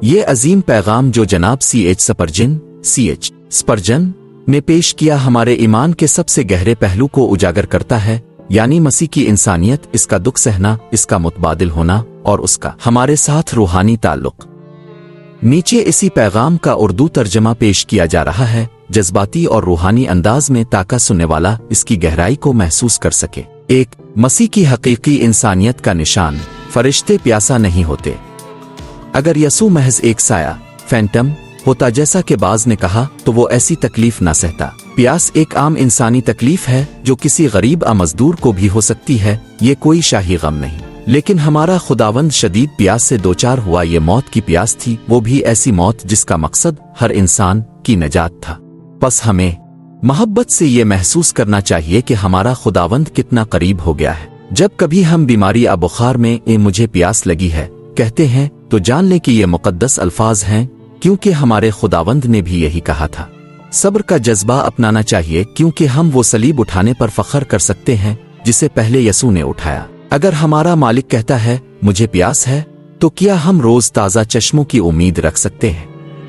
یہ عظیم پیغام جو جناب سپرجن نے پیش کیا ہمارے ایمان کے سب سے گہرے پہلو کو اجاگر کرتا ہے، یعنی مسیح کی انسانیت، اس کا دکھ سہنا، اس کا متبادل ہونا اور اس کا ہمارے ساتھ روحانی تعلق۔ نیچے اسی پیغام کا اردو ترجمہ پیش کیا جا رہا ہے، جذباتی اور روحانی انداز میں تاکہ سننے والا اس کی گہرائی کو محسوس کر سکے۔ ایک، مسیح کی حقیقی انسانیت کا نشان، فرشتے پیاسا نہیں ہوتے۔ اگر یسوع محض ایک سایہ فینٹم ہوتا جیسا کہ بعض نے کہا تو وہ ایسی تکلیف نہ سہتا۔ پیاس ایک عام انسانی تکلیف ہے جو کسی غریب مزدور کو بھی ہو سکتی ہے، یہ کوئی شاہی غم نہیں۔ لیکن ہمارا خداوند شدید پیاس سے دوچار ہوا، یہ موت کی پیاس تھی، وہ بھی ایسی موت جس کا مقصد ہر انسان کی نجات تھا۔ پس ہمیں محبت سے یہ محسوس کرنا چاہیے کہ ہمارا خداوند کتنا قریب ہو گیا ہے۔ جب کبھی ہم بیماری یا بخار میں مجھے پیاس لگی ہے کہتے ہیں تو جان لیں کہ یہ مقدس الفاظ ہیں، کیونکہ ہمارے خداوند نے بھی یہی کہا تھا۔ صبر کا جذبہ اپنانا چاہیے، کیونکہ ہم وہ صلیب اٹھانے پر فخر کر سکتے ہیں جسے پہلے یسوع نے اٹھایا۔ اگر ہمارا مالک کہتا ہے مجھے پیاس ہے، تو کیا ہم روز تازہ چشموں کی امید رکھ سکتے ہیں؟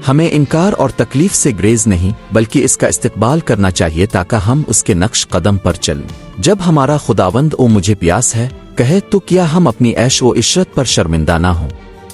ہمیں انکار اور تکلیف سے گریز نہیں بلکہ اس کا استقبال کرنا چاہیے تاکہ ہم اس کے نقش قدم پر چلیں۔ جب ہمارا خداوند مجھے پیاس ہے کہے تو کیا ہم اپنی عیش و عشرت پر شرمندہ نہ ہوں؟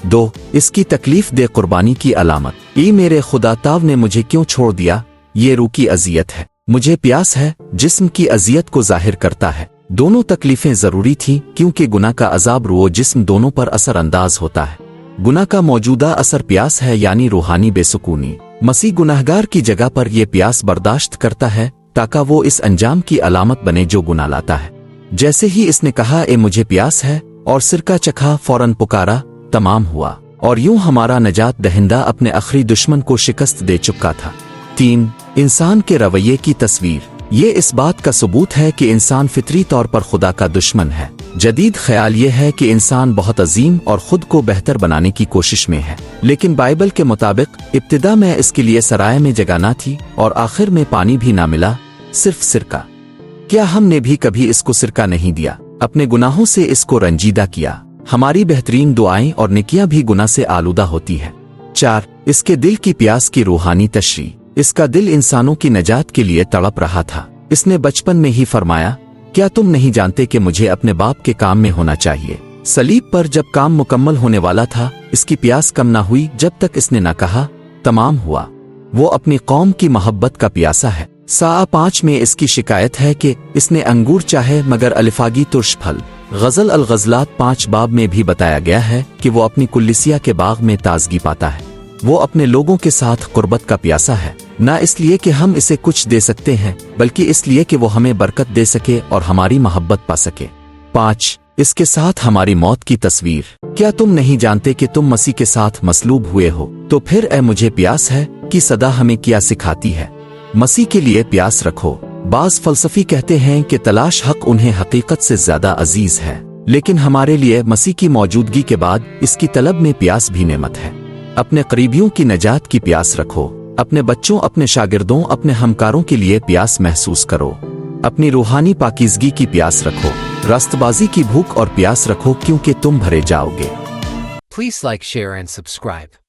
2، اس کی تکلیف دہ قربانی کی علامت۔ میرے خدا تاو نے مجھے کیوں چھوڑ دیا؟ یہ روح کی اذیت ہے۔ مجھے پیاس ہے جسم کی اذیت کو ظاہر کرتا ہے۔ دونوں تکلیفیں ضروری تھیں کیونکہ گناہ کا عذاب روح و جسم دونوں پر اثر انداز ہوتا ہے۔ گناہ کا موجودہ اثر پیاس ہے، یعنی روحانی بے سکونی۔ مسیح گناہگار کی جگہ پر یہ پیاس برداشت کرتا ہے تاکہ وہ اس انجام کی علامت بنے جو گناہ لاتا ہے۔ جیسے ہی اس نے کہا مجھے پیاس ہے اور سرکہ چکھا، فوراً پکارا، تمام ہوا، اور یوں ہمارا نجات دہندہ اپنے آخری دشمن کو شکست دے چکا تھا۔ 3، انسان کے رویے کی تصویر۔ یہ اس بات کا ثبوت ہے کہ انسان فطری طور پر خدا کا دشمن ہے۔ جدید خیال یہ ہے کہ انسان بہت عظیم اور خود کو بہتر بنانے کی کوشش میں ہے، لیکن بائبل کے مطابق ابتدا میں اس کے لیے سرائے میں جگہ نہ تھی اور آخر میں پانی بھی نہ ملا، صرف سرکہ۔ کیا ہم نے بھی کبھی اس کو سرکہ نہیں دیا، اپنے گناہوں سے اس کو رنجیدہ کیا؟ ہماری بہترین دعائیں اور نیکیاں بھی گناہ سے آلودہ ہوتی ہے۔ 4، اس کے دل کی پیاس کی روحانی تشریح۔ اس کا دل انسانوں کی نجات کے لیے تڑپ رہا تھا۔ اس نے بچپن میں ہی فرمایا، کیا تم نہیں جانتے کہ مجھے اپنے باپ کے کام میں ہونا چاہیے؟ صلیب پر جب کام مکمل ہونے والا تھا، اس کی پیاس کم نہ ہوئی جب تک اس نے نہ کہا تمام ہوا۔ وہ اپنی قوم کی محبت کا پیاسا ہے۔ ساعہ 5 میں اس کی شکایت ہے کہ اس نے انگور چاہے مگر الفاگی ترش پھل۔ غزل الغزلات 5 باب میں بھی بتایا گیا ہے کہ وہ اپنی کلیسیا کے باغ میں تازگی پاتا ہے۔ وہ اپنے لوگوں کے ساتھ قربت کا پیاسا ہے، نہ اس لیے کہ ہم اسے کچھ دے سکتے ہیں بلکہ اس لیے کہ وہ ہمیں برکت دے سکے اور ہماری محبت پا سکے۔ 5، اس کے ساتھ ہماری موت کی تصویر۔ کیا تم نہیں جانتے کہ تم مسیح کے ساتھ مصلوب ہوئے ہو؟ تو پھر مجھے پیاس ہے کی صدا ہمیں کیا سکھاتی ہے؟ مسیح کے لیے پیاس رکھو۔ بعض فلسفی کہتے ہیں کہ تلاش حق انہیں حقیقت سے زیادہ عزیز ہے، لیکن ہمارے لیے مسیح کی موجودگی کے بعد اس کی طلب میں پیاس بھی نعمت ہے۔ اپنے قریبیوں کی نجات کی پیاس رکھو، اپنے بچوں، اپنے شاگردوں، اپنے ہمکاروں کے لیے پیاس محسوس کرو۔ اپنی روحانی پاکیزگی کی پیاس رکھو، راست بازی کی بھوک اور پیاس رکھو، کیونکہ تم بھرے جاؤ گے۔ Please like, share and subscribe.